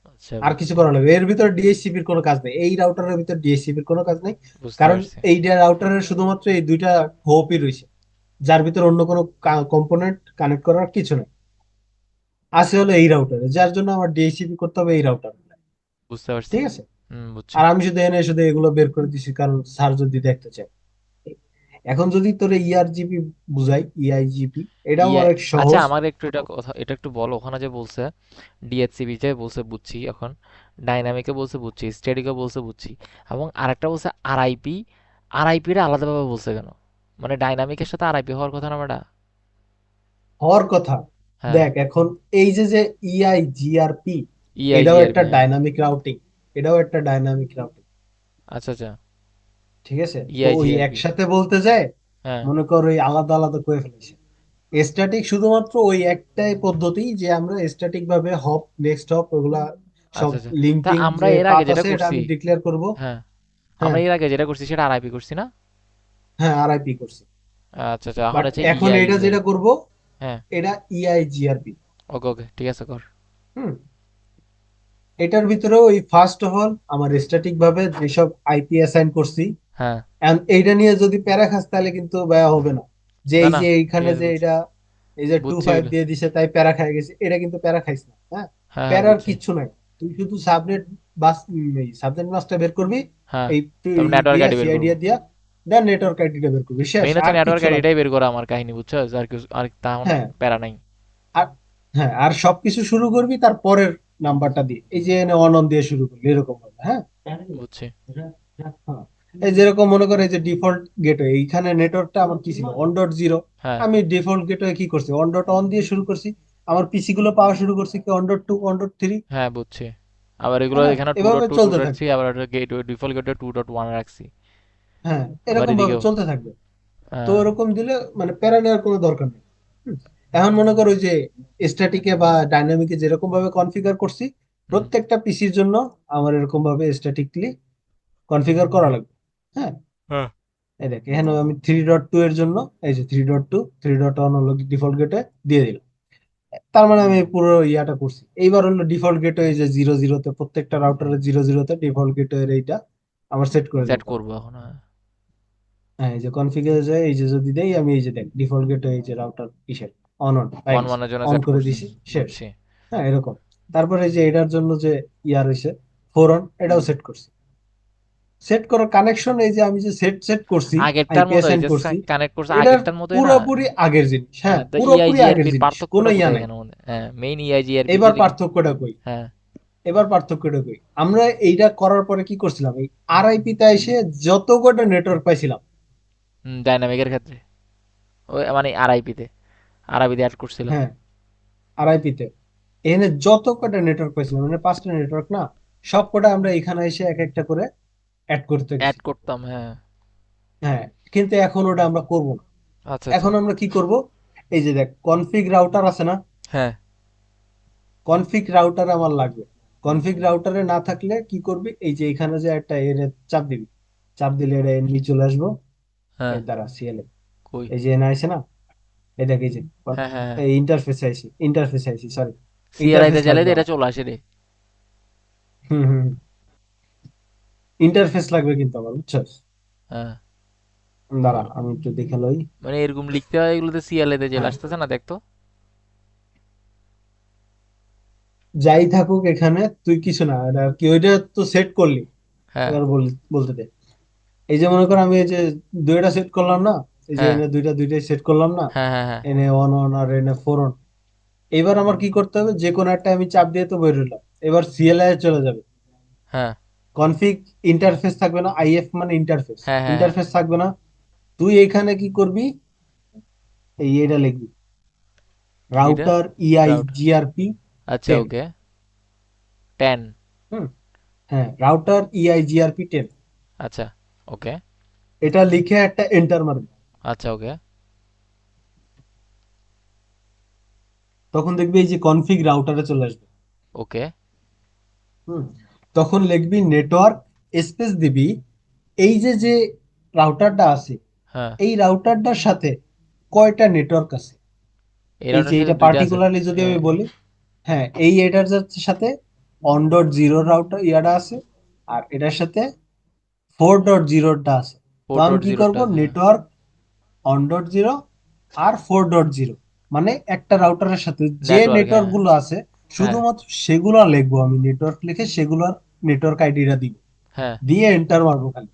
Speaker 1: আচ্ছা
Speaker 2: আর কিছু
Speaker 1: বুঝছি।
Speaker 2: করা লাগবে এর ভিতরে, ডিএইচসিপির কোনো কাজ নেই, এই রাউটারের ভিতর ডিএইচসিপির কোনো কাজ নেই।
Speaker 1: বুঝতে
Speaker 2: কারণ
Speaker 1: পারছি।
Speaker 2: এই রাউটারের শুধুমাত্র এই দুইটা হোপই রয়েছে, যার ভিতর অন্য কোনো কম্পোনেন্ট কানেক্ট করার কিছু নেই। আছে হলো এই রাউটারে, যার জন্য আমার ডিএইচসিপি করতে হবে এই রাউটার,
Speaker 1: বুঝতে পারছি।
Speaker 2: ঠিক আছে।
Speaker 1: হুম বুঝছি।
Speaker 2: আর আমি শুধু এনে শুধু এগুলো বের করে দিছি, কারণ স্যার যদি দেখতে চায়। এখন যদি তোরে ইআরজিপি বুঝাই, ইআইজিপি, এটাও
Speaker 1: ইয়ে,
Speaker 2: অনেক
Speaker 1: আচ্ছা
Speaker 2: সহজ।
Speaker 1: আমার একটু এটা কথা, এটা একটু বলো, ওখানে যে বলছে ডিএচসিবি যে বলছে বুঝছি, এখন ডাইনামিকে বলছে বুঝছি, স্ট্যাটিকে বলছে বুঝছি, এবং আরেকটা বলছে আরআইপি। আরআইপিটা আলাদাভাবে বলছে কেন? মানে ডাইনামিকের সাথে আরআইপি হওয়ার কথা না বেটা?
Speaker 2: হওয়ার কথা।
Speaker 1: হ্যাঁ।
Speaker 2: দেখ এখন এই যে যে ইআইজিআরপি, এটাও একটা
Speaker 1: ইআইজিআরপি, হ্যাঁ।
Speaker 2: ডাইনামিক রাউটিং, এটাও একটা ডাইনামিক রাউটিং।
Speaker 1: আচ্ছা আচ্ছা।
Speaker 2: ঠিক আছে, তো ওই
Speaker 1: ইআইজিআরপি,
Speaker 2: একসাথে বলতে যায়,
Speaker 1: হ্যাঁ।
Speaker 2: মনে কর ওই আলাদা আলাদা করে ফেলেছে। স্ট্যাটিক শুধুমাত্র ওই একটাই পদ্ধতি যে আমরা স্ট্যাটিক ভাবে হপ, নেক্সট হপ, ওগুলা সব
Speaker 1: আচ্ছা আচ্ছা। তা
Speaker 2: লিঙ্কিং
Speaker 1: আমরা
Speaker 2: যে
Speaker 1: এর আগে
Speaker 2: পাথ
Speaker 1: যেটা
Speaker 2: আছে এটা
Speaker 1: করছি,
Speaker 2: আমি ডিক্লেয়ার করব।
Speaker 1: হ্যাঁ, আমরা
Speaker 2: হ্যাঁ,
Speaker 1: এর আগে যেটা করছি সেটা আরআইপি করছি না?
Speaker 2: হ্যাঁ আরআইপি করছি।
Speaker 1: আচ্ছা আচ্ছা, এখন
Speaker 2: বাট
Speaker 1: হচ্ছে
Speaker 2: এখন এটা যেটা
Speaker 1: ইআইজিআরপি।
Speaker 2: করব,
Speaker 1: হ্যাঁ।
Speaker 2: এটা ইআইজিআরপি।
Speaker 1: ওকে ওকে, ঠিক আছে, কর।
Speaker 2: হুম, এটার ভিতরেও ওই ফার্স্ট অফ অল আমার স্ট্যাটিক ভাবে যেসব আইপি অ্যাসাইন করছি,
Speaker 1: হ্যাঁ।
Speaker 2: and এইটা নিয়ে যদি প্যারা খাস তাহলে কিন্তু ব্যয় হবে না। যে
Speaker 1: না
Speaker 2: এই
Speaker 1: না,
Speaker 2: যে
Speaker 1: ঠিক
Speaker 2: এইখানে
Speaker 1: আছে,
Speaker 2: যে
Speaker 1: বুঝছি।
Speaker 2: এটা, এই যে টু
Speaker 1: বুঝছি
Speaker 2: ফাইভ
Speaker 1: এগুলো।
Speaker 2: দিয়ে দিছে তাই প্যারা খাই গেছে, এটা কিন্তু প্যারা খাইস না। হ্যাঁ,
Speaker 1: হ্যাঁ হ্যাঁ,
Speaker 2: প্যারার
Speaker 1: বুঝছি।
Speaker 2: কিচ্ছু নাই। তুই শুধু সাবনেট বাস, সাবনেট মাস্কটা বের করবি,
Speaker 1: হ্যাঁ,
Speaker 2: এই
Speaker 1: তবে নেটওয়ার্ক
Speaker 2: দিয়া
Speaker 1: আইডি বের
Speaker 2: সিআইডি
Speaker 1: করবো।
Speaker 2: দিয়া, দেন নেটওয়ার্ক আইডিটা বের করবি, শেষ,
Speaker 1: মেইন হচ্ছে
Speaker 2: আর
Speaker 1: নেটওয়ার্ক
Speaker 2: কিচ্ছু লাগবে
Speaker 1: আইডিটাই
Speaker 2: না।
Speaker 1: বের করা আমার কাহিনী, বুঝছো? আর কিছু, আর তেমন
Speaker 2: হ্যাঁ,
Speaker 1: প্যারা নাই।
Speaker 2: আর হ্যাঁ, আর সবকিছু শুরু করবি তার পরের নাম্বারটা দিয়ে, এই যে এনে অন অন দিয়ে শুরু করবি, এরকম হবে। হ্যাঁ,
Speaker 1: বুঝছি।
Speaker 2: হ্যাঁ। এই যেরকম মনে করে এই যে ডিফল্ট গেটওয়ে, এইখানে নেটওয়ার্কটা আমার কি ছিল 1.0,
Speaker 1: হ্যাঁ
Speaker 2: আমি ডিফল্ট গেটওয়ে কি করছি 1.1 দিয়ে শুরু করছি, আমার পিসি গুলো পাওয়া শুরু করছি কি 1.2, 1.3।
Speaker 1: হ্যাঁ, বুঝছি। আবার এগুলো
Speaker 2: হ্যাঁ,
Speaker 1: এখানে টু ডট
Speaker 2: এভাবে
Speaker 1: টু টু
Speaker 2: চলতে
Speaker 1: ডট
Speaker 2: থাকবে।
Speaker 1: থ্রি আবার গেট ডিফল্ট গেটে 2.1 রাখছি।
Speaker 2: হ্যাঁ,
Speaker 1: আবার
Speaker 2: এরকম ভাবে
Speaker 1: এদিকেও।
Speaker 2: চলতে থাকবে। তো
Speaker 1: হ্যাঁ।
Speaker 2: এরকম দিলে মানে প্যারা নেওয়ার কোনো দরকার নেই। হুম। এখন মনে করো ওই যে স্ট্যাটিকে বা ডাইনামিকে যেরকম ভাবে কনফিগার করছি,
Speaker 1: হুম।
Speaker 2: প্রত্যেকটা পিসির জন্য আমার এরকম ভাবে স্ট্যাটিকলি কনফিগার করা লাগবে। হ্যাঁ,
Speaker 1: হ্যাঁ।
Speaker 2: এই দেখ এখানে আমি 3.2 এর জন্য, এই যে 3.2, 3.1 হলো ডিফল্ট গেটে দিয়ে দিলাম। তার মানে আমি পুরো ইয়াটা করছি। এইবার হলো ডিফল্ট গেটওয়ে যে 0 0-তে, প্রত্যেকটা রাউটারের 0 0-তে ডিফল্ট গেটওয়ে এইটা আমার সেট করে
Speaker 1: সেট
Speaker 2: দিতে হবে।
Speaker 1: করবো এখন, হ্যাঁ।
Speaker 2: হ্যাঁ, এই যে কনফিগার যায়, এই যে যদি দেই আমি, এই যে দেখ ডিফল্ট গেটওয়ে, এই যে রাউটার কিসের অন অন পাই
Speaker 1: ওয়ান
Speaker 2: গেছি,
Speaker 1: ওয়ানের জন্য
Speaker 2: অন
Speaker 1: সেট
Speaker 2: করে
Speaker 1: করছি।
Speaker 2: দিছি, শেষ।
Speaker 1: বুঝছি।
Speaker 2: হ্যাঁ, এরকম। তারপরে এই যে এটার জন্য যে ইয়ার হইছে 4 অন, এটাও সেট করছি। সেট করার কানেকশন, এই যে আমি যে সেট সেট করছি,
Speaker 1: আগেরটার
Speaker 2: আইপি
Speaker 1: মতো এই
Speaker 2: অ্যাসাইন
Speaker 1: যে
Speaker 2: করছি,
Speaker 1: কানেক্ট করছে
Speaker 2: এটার
Speaker 1: আগেরটার মতোই না?
Speaker 2: পুরোপুরি আগের জিনিস। হ্যাঁ,
Speaker 1: হ্যাঁ, তো
Speaker 2: পুরোপুরি আগের
Speaker 1: ইআইজিআরপির
Speaker 2: জিনিস, কোনো
Speaker 1: পার্থক্যটা
Speaker 2: ইয়া
Speaker 1: কোথায়
Speaker 2: নাই।
Speaker 1: এখানে মধ্যে? হ্যাঁ, মেইন ইআইজিআরপি
Speaker 2: এবার
Speaker 1: যদি।
Speaker 2: পার্থক্যটা কই,
Speaker 1: হ্যাঁ।
Speaker 2: এবার পার্থক্যটা কই, আমরা এইটা করার পরে কি করছিলাম, এই আরআইপি তে এসে যত কটা নেটওয়ার্ক পাইছিলাম,
Speaker 1: ডাইনামিকের ক্ষেত্রে ওই মানে আরআইপিতে অ্যাড করছিলাম।
Speaker 2: হ্যাঁ আরআইপি তে এখানে যত কটা নেটওয়ার্ক পাইছিলাম, মানে 5টা নেটওয়ার্ক না, সব কটা আমরা এখানে এসে এক একটা করে অ্যাড করতে
Speaker 1: অ্যাড
Speaker 2: গেছি।
Speaker 1: করতাম, হ্যাঁ।
Speaker 2: হ্যাঁ, কিন্তু এখন ওটা আমরা করব না।
Speaker 1: আচ্ছা আচ্ছা।
Speaker 2: এখন আমরা কি করব, এই যে দেখ কনফিগ রাউটার আছে না,
Speaker 1: হ্যাঁ
Speaker 2: কনফিগ রাউটার আমার লাগবে। কনফিগ রাউটারে না থাকলে কি করবি, এই যে এখানে যে একটা এর চাপ দিবি, চাপ দিলে এটা এনভি চলে আসবো।
Speaker 1: হ্যাঁ।
Speaker 2: এই দ্বারা সিএলএ,
Speaker 1: কই?
Speaker 2: এই যে এনে আছে না, এই দেখ এই যে
Speaker 1: হ্যাঁ হ্যাঁ হ্যাঁ।
Speaker 2: এই ইন্টারফেসে আইছি সরি,
Speaker 1: সিআরআইতে
Speaker 2: ইন্টারফেস
Speaker 1: গেলে
Speaker 2: লাগবে
Speaker 1: তো এটা
Speaker 2: আমার।
Speaker 1: চলে আসে রে।
Speaker 2: হুম হুম, ইন্টারফেস লাগবে কিন্তু আমার, বুঝছস?
Speaker 1: হ্যাঁ।
Speaker 2: দাঁড়া আমি একটু দেখে লই।
Speaker 1: মানে এরকম লিখতে হয় এগুলোতে, সিআরআইতে চলে
Speaker 2: হ্যাঁ,
Speaker 1: আসতেছে না, দেখতো।
Speaker 2: যাই থাকুক এখানে, তুই কিছু না, এটা কি ওইটা তো সেট করলি।
Speaker 1: হ্যাঁ
Speaker 2: এবার বলতে দে। এই যে মনে কর আমি এই যে দুইটা সেট করলাম না, এই যে
Speaker 1: হ্যাঁ
Speaker 2: এনে দুইটাই সেট করলাম না,
Speaker 1: হ্যাঁ হ্যাঁ হ্যাঁ
Speaker 2: এনে ওয়ান ওয়ান আর এনে 4 অন। এবার আমার কি করতে হবে, যে কোনো একটা আমি চাপ দিয়ে তো বের হলাম, এবার সিএলআই চলে যাবে।
Speaker 1: হ্যাঁ
Speaker 2: কনফিগ ইন্টারফেস থাকবে না, আইএফ মানে ইন্টারফেস,
Speaker 1: হ্যাঁ হ্যাঁ হ্যাঁ।
Speaker 2: ইন্টারফেস থাকবে না। তুই এখানে কি করবি, এই এটা লিখবি,
Speaker 1: কিটা?
Speaker 2: রাউটার
Speaker 1: রাউট,
Speaker 2: ইআইজিআরপি
Speaker 1: আচ্ছা
Speaker 2: 10।
Speaker 1: ওকে। 10।
Speaker 2: হুম, হ্যাঁ রাউটার ইআইজিআরপি 10,
Speaker 1: আচ্ছা ওকে।
Speaker 2: এটা লিখে একটা এন্টার মারবি।
Speaker 1: আচ্ছা ওকে।
Speaker 2: তখন দেখবি এই যে কনফিগ রাউটারে চলে আসবে।
Speaker 1: ওকে।
Speaker 2: হুম, তখন লিখবি নেটওয়ার্ক, স্পেস দিবি, এই যে যে রাউটারটা আছে,
Speaker 1: হ্যাঁ।
Speaker 2: এই রাউটারটার সাথে কয়টা নেটওয়ার্ক আছে।
Speaker 1: এই
Speaker 2: এই যে
Speaker 1: রাউটারের সাথে
Speaker 2: এটা
Speaker 1: দুইটা আছে।
Speaker 2: পার্টিকুলারলি যদি আমি
Speaker 1: হ্যাঁ।
Speaker 2: বলি, হ্যাঁ এই এটার সাথে 1.0 রাউটার ইয়াটা আছে, আর এটার সাথে 4.0টা আছে। তো
Speaker 1: ফোর
Speaker 2: আমি
Speaker 1: ডট
Speaker 2: কি করব,
Speaker 1: জিরোটা আছে, হ্যাঁ।
Speaker 2: নেটওয়ার্ক 1.0 আর 4.0, মানে একটা রাউটারের সাথে যে
Speaker 1: নেটওয়ার্ক,
Speaker 2: নেটওয়ার্ক
Speaker 1: হ্যাঁ।
Speaker 2: গুলো আছে
Speaker 1: হ্যাঁ
Speaker 2: শুধুমাত্র সেগুলো লিখবো আমি, নেটওয়ার্ক লিখে সেগুলোর নেটওয়ার্ক আইডিটা দিব,
Speaker 1: হ্যাঁ।
Speaker 2: দিয়ে এন্টার মারবো খালি।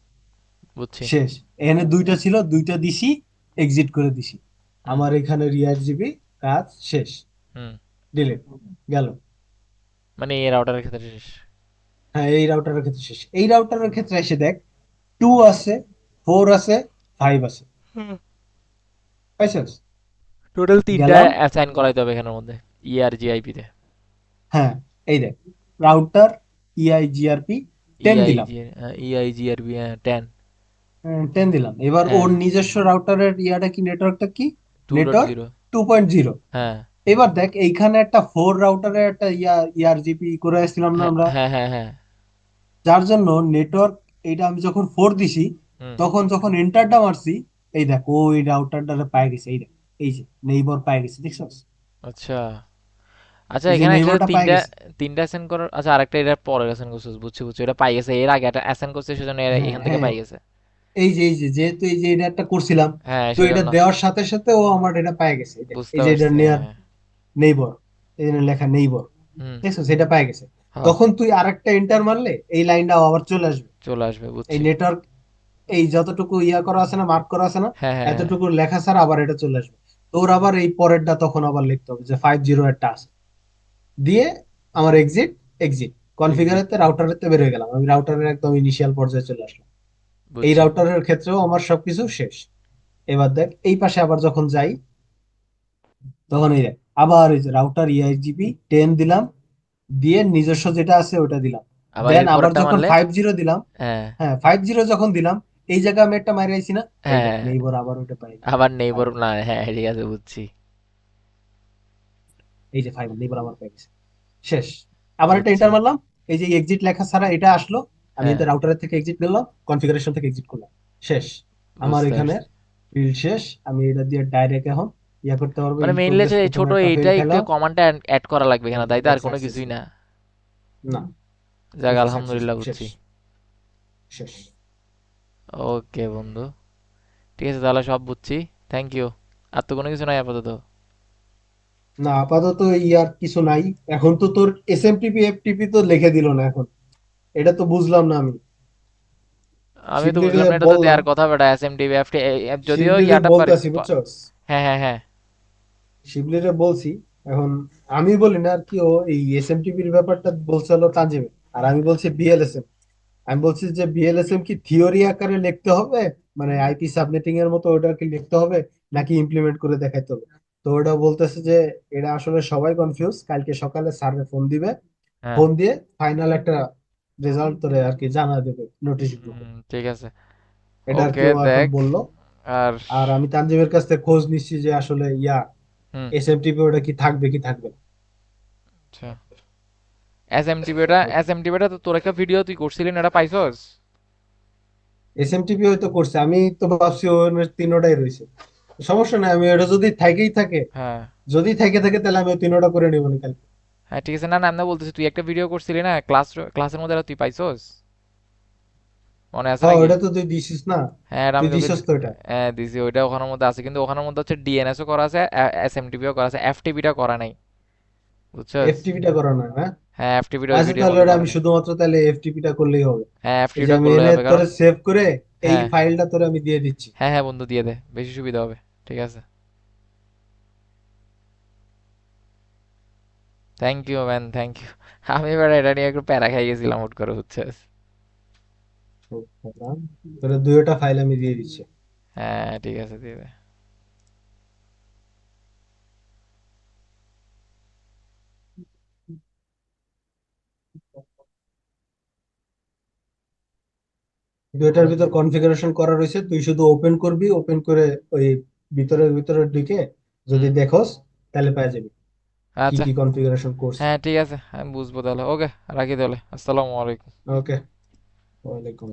Speaker 1: বুঝছি।
Speaker 2: শেষ। এখানে দুইটা ছিল, দুইটা দিছি, এক্সিট করে দিছি।
Speaker 1: হুম।
Speaker 2: আমার এখানে রিয়ার জিবি কাজ শেষ।
Speaker 1: হুম।
Speaker 2: ডিলিট গেল।
Speaker 1: মানে এই রাউটারের ক্ষেত্রে শেষ।
Speaker 2: হ্যাঁ, এই রাউটারের ক্ষেত্রে শেষ। এই রাউটারের ক্ষেত্রে এসে দেখ, টু আছে, ফোর আছে, ফাইভ আছে। পাইছিস?
Speaker 1: টোটাল তিনটা
Speaker 2: গেলাম।
Speaker 1: অ্যাসাইন করাইতে হবে এখানের মধ্যে, ইআরজিআইপি তে।
Speaker 2: হ্যাঁ, এই দেখ, রাউটার ইআইজিআরপি 10 দিলাম।
Speaker 1: ইআইজি, ইআইজিআরবি, হ্যাঁ 10।
Speaker 2: 10 দিলাম। এবার
Speaker 1: হ্যাঁ।
Speaker 2: ওর নিজস্ব রাউটারের ইয়াটা কি, নেটওয়ার্কটা কি?
Speaker 1: Two dot
Speaker 2: network
Speaker 1: zero
Speaker 2: 2.0।
Speaker 1: হ্যাঁ।
Speaker 2: এবার দেখ, এইখানে একটা ফোর রাউটারের একটা ইয়ারজিপি করে আসছিলাম না
Speaker 1: হ্যাঁ
Speaker 2: আমরা,
Speaker 1: হ্যাঁ হ্যাঁ হ্যাঁ।
Speaker 2: যার জন্য নেটওয়ার্ক, এইটা আমি যখন ফোর দিছি,
Speaker 1: হুম।
Speaker 2: তখন যখন এন্টারটা মারছি, এই দেখ ওই রাউটারটা পাই গেছে। এই দেখ, এই যে নেইবার পাই গেছে, দেখছস?
Speaker 1: আচ্ছা। আচ্ছা,
Speaker 2: এই যে
Speaker 1: এখানে একসাথে
Speaker 2: নেইবারটা পাই
Speaker 1: তিনটা,
Speaker 2: গেছে।
Speaker 1: তিনটা অ্যাসাইন করার, আচ্ছা আরেকটা এটা পরে অ্যাসাইন করছিস, বুঝছি বুঝছি, এটা পাই গেছে, এর আগে একটা অ্যাসাইন করছে সেজন্য
Speaker 2: হ্যাঁ
Speaker 1: এখান থেকে
Speaker 2: হ্যাঁ,
Speaker 1: পাই গেছে।
Speaker 2: এই যে যেহেতু এই যে এটা একটা করছিলাম,
Speaker 1: হ্যাঁ
Speaker 2: তো এটা
Speaker 1: সেজন্য।
Speaker 2: দেওয়ার সাথে সাথে ও আমার এটা পাই গেছে। এই
Speaker 1: বুঝতে
Speaker 2: যে এটা
Speaker 1: পারছি,
Speaker 2: নেয়ার
Speaker 1: হ্যাঁ।
Speaker 2: নেইবর, এই জন্য লেখা নেইবর,
Speaker 1: হুম।
Speaker 2: দেখছো সেটা পাই গেছে।
Speaker 1: হ্যাঁ।
Speaker 2: তখন তুই আরেকটা এন্টার মারলে এই লাইনটা আবার চলে আসবে।
Speaker 1: চলে আসবে,
Speaker 2: এই
Speaker 1: বুঝছি।
Speaker 2: নেটওয়ার্ক, এই যতটুকু ইয়া করা আছে না, মার্ক করা আছে না,
Speaker 1: হ্যাঁ হ্যাঁ হ্যাঁ।
Speaker 2: এতটুকু লেখা ছাড়া আবার এটা চলে আসবে। তোর আবার এই পরেরটা তখন আবার লিখতে হবে যে 50 একটা আছে, দিয়ে আমার এক্সিট, এক্সিট
Speaker 1: এক্সিট।
Speaker 2: কনফিগারেতে রাউটারেতে বের হয়ে গেলাম। আমি রাউটারের একদম ইনিশিয়াল পর্যায়ে চলে আসলাম। এই
Speaker 1: বুঝছি।
Speaker 2: রাউটারের ক্ষেত্রেও আমার সবকিছু শেষ। এবার দেখ, এই পাশে আবার যখন যাই, তখন এই দেখ, আবার এই যে রাউটার ইআইজিপি 10 দিলাম, দিয়ে নিজস্ব যেটা আছে ওটা দিলাম।
Speaker 1: আবার
Speaker 2: দেন
Speaker 1: এর
Speaker 2: আবার
Speaker 1: পরেরটা
Speaker 2: যখন
Speaker 1: মারলে?
Speaker 2: 50 দিলাম,
Speaker 1: হ্যাঁ।
Speaker 2: হ্যাঁ 50 যখন দিলাম, এই জায়গায় আমি একটা মাইরে আইছি না, এই দেখ
Speaker 1: হ্যাঁ।
Speaker 2: নেইবার আবার ওটা পাই,
Speaker 1: আবার নেই
Speaker 2: পাই
Speaker 1: বড়
Speaker 2: গেছে।
Speaker 1: না, হ্যাঁ ঠিক আছে, বুঝছি।
Speaker 2: এই যে ফাইভ নেইবার আমার পাই গেছে। শেষ। আবার একটা
Speaker 1: বুঝছি।
Speaker 2: এন্টার মারলাম, এই যে এক্সিট লেখা ছাড়া এটা আসলো, আমি
Speaker 1: হ্যাঁ।
Speaker 2: এতে রাউটারের থেকে এক্সিট করলাম, কনফিগারেশন থেকে এক্সিট করলাম। শেষ। আমার
Speaker 1: বুঝতে
Speaker 2: এখানে
Speaker 1: পারছি।
Speaker 2: ফিল্ড শেষ। আমি এটা দিয়ে ডাইরেক্ট এখন ইয়া করতে পারবো,
Speaker 1: মানে
Speaker 2: ইন
Speaker 1: মেইনলি
Speaker 2: প্রোগ্রেস
Speaker 1: হচ্ছে এই
Speaker 2: প্রথমে
Speaker 1: ছোট
Speaker 2: একটা ফেল
Speaker 1: এইটা একটু
Speaker 2: খেলাম,
Speaker 1: কমান্ডটা অ্যাড করা লাগবে এখানে, তাই তো?
Speaker 2: এটা
Speaker 1: আর কোনো কিছুই
Speaker 2: সাকসেসফুল।
Speaker 1: না?
Speaker 2: না,
Speaker 1: যাক
Speaker 2: এই যে
Speaker 1: আলহামদুলিল্লাহ,
Speaker 2: সাকসেসফুল, শেষ।
Speaker 1: বুঝছি।
Speaker 2: শেষ।
Speaker 1: ওকে বন্ধু, ঠিক আছে তাহলে, সব বুঝছি। Thank you. আর তো কোনো কিছু নাই আপাতত?
Speaker 2: না, আপাতত আর কিছু নাই। এখন তো তোর এসএমটিপি এফটিপি তো লিখে দিল না এখন, এটা তো বুঝলাম না আমি।
Speaker 1: আমি তো
Speaker 2: শিবলিরে
Speaker 1: বুঝলাম না, এটা তো
Speaker 2: বললাম,
Speaker 1: দেওয়ার কথা বেটা, S M T F T, যদিও
Speaker 2: শিবলিরে
Speaker 1: ইয়াটা
Speaker 2: বলতাছি বুঝছস,
Speaker 1: হ্যাঁ হ্যাঁ হ্যাঁ।
Speaker 2: শিবলিরে বলছি। এখন আমি বলি না আর কি, ও এই এসএমটিপির ব্যাপারটা বলছে হলো তানজিম, আর আমি বলছি বিএলএসএম। আমি বলছি যে বিএলএসএম কি থিওরি আকারে লিখতে হবে, মানে আইপি সাবনেটিং এর মতো ওটা কি লিখতে হবে, নাকি ইমপ্লিমেন্ট করে দেখাইতে হবে? তো ওটা বলতেছে যে এটা আসলে সবাই কনফিউজ, কালকে সকালে স্যারে ফোন দিবে,
Speaker 1: হ্যাঁ।
Speaker 2: ফোন দিয়ে ফাইনাল একটা রেজাল্ট তোরে আর কি জানা দেবে নোটিশ গ্রুপে।
Speaker 1: ঠিক আছে।
Speaker 2: এটা আর কি
Speaker 1: ওকে
Speaker 2: ও এখন
Speaker 1: দেখ।
Speaker 2: বললো।
Speaker 1: আর
Speaker 2: আর আমি তানজিমের কাছ থেকে খোঁজ নিচ্ছি যে আসলে
Speaker 1: হুম।
Speaker 2: এসএমটিপি ওটা কি থাকবে কি থাকবে না।
Speaker 1: আচ্ছা, এস এম টি বিটা তো তোর একটা ভিডিও তুই করছিলি না, এটা পাইছস?
Speaker 2: এসএমটিপি হয়তো করছে, আমি তো ভাবছি ওর তিনোটাই রয়েছে। সমস্যা নাই, আমি এটা যদি থাকেই থাকে,
Speaker 1: হ্যাঁ।
Speaker 2: যদি থেকে থাকে তাহলে আমি ওই তিনোটা করে নিব না কালকে।
Speaker 1: হ্যাঁ ঠিক আছে, না না, আমি না বলতেছি, তুই একটা ভিডিও করছিলি না ক্লাসের মধ্যে, এটা তুই পাইছস? মনে আছে
Speaker 2: হ্যাঁ,
Speaker 1: নাকি?
Speaker 2: ওটা তো তুই দিছিস না,
Speaker 1: হ্যাঁ এটা
Speaker 2: তুই
Speaker 1: আমি তোকে
Speaker 2: দিছিস তো এটা।
Speaker 1: হ্যাঁ দিছি, ওইটা ওখানের মধ্যে আছে, কিন্তু ওখানের মধ্যে হচ্ছে ডিএনএসও করা আছে, এস এম টিপিও করা আছে, এফটিপিটা করা নাই, বুঝছস?
Speaker 2: এফটিপিটা করা না, হ্যাঁ?
Speaker 1: হ্যাঁ এফটিপিটা ওই
Speaker 2: আচ্ছা,
Speaker 1: ভিডিওর
Speaker 2: তাহলে
Speaker 1: মধ্যে
Speaker 2: ওটা
Speaker 1: করা
Speaker 2: আমি
Speaker 1: নাই।
Speaker 2: শুধুমাত্র তাহলে এফটিপিটা করলেই হবে।
Speaker 1: হ্যাঁ
Speaker 2: এই যে
Speaker 1: এফটিপিটা
Speaker 2: আমি
Speaker 1: করলে
Speaker 2: এনে
Speaker 1: হবে, কারণ
Speaker 2: তোরে সেভ করে এই
Speaker 1: হ্যাঁ
Speaker 2: ফাইলটা তোরে আমি দিয়ে দিচ্ছি।
Speaker 1: হ্যাঁ হ্যাঁ বন্ধু, দিয়ে দে, বেশি সুবিধা হবে। ঠিক আছে। Thank you man, thank you. আমি এবার এটা নিয়ে একটু প্যারা খাই গেছিলাম হুট করে, বুঝছস?
Speaker 2: তোরে দুইটা ফাইল আমি দিয়ে দিচ্ছি।
Speaker 1: হ্যাঁ ঠিক আছে, দিয়ে দে।
Speaker 2: দুইটার ভিতর কনফিগারেশন করা রয়েছে, তুই শুধু ওপেন করবি, ওপেন করে ওই ভিতরে ভিতরে ঢুকে যদি
Speaker 1: হুম।
Speaker 2: দেখোস, তাহলে পেয়ে যাবি কি
Speaker 1: আচ্ছা।
Speaker 2: কি কনফিগারেশন করছি।
Speaker 1: হ্যাঁ ঠিক আছে, আমি বুঝবো তাহলে। ওকে, রাখি তাহলে, আসসালামু আলাইকুম।
Speaker 2: ওকে, ওয়ালাইকুম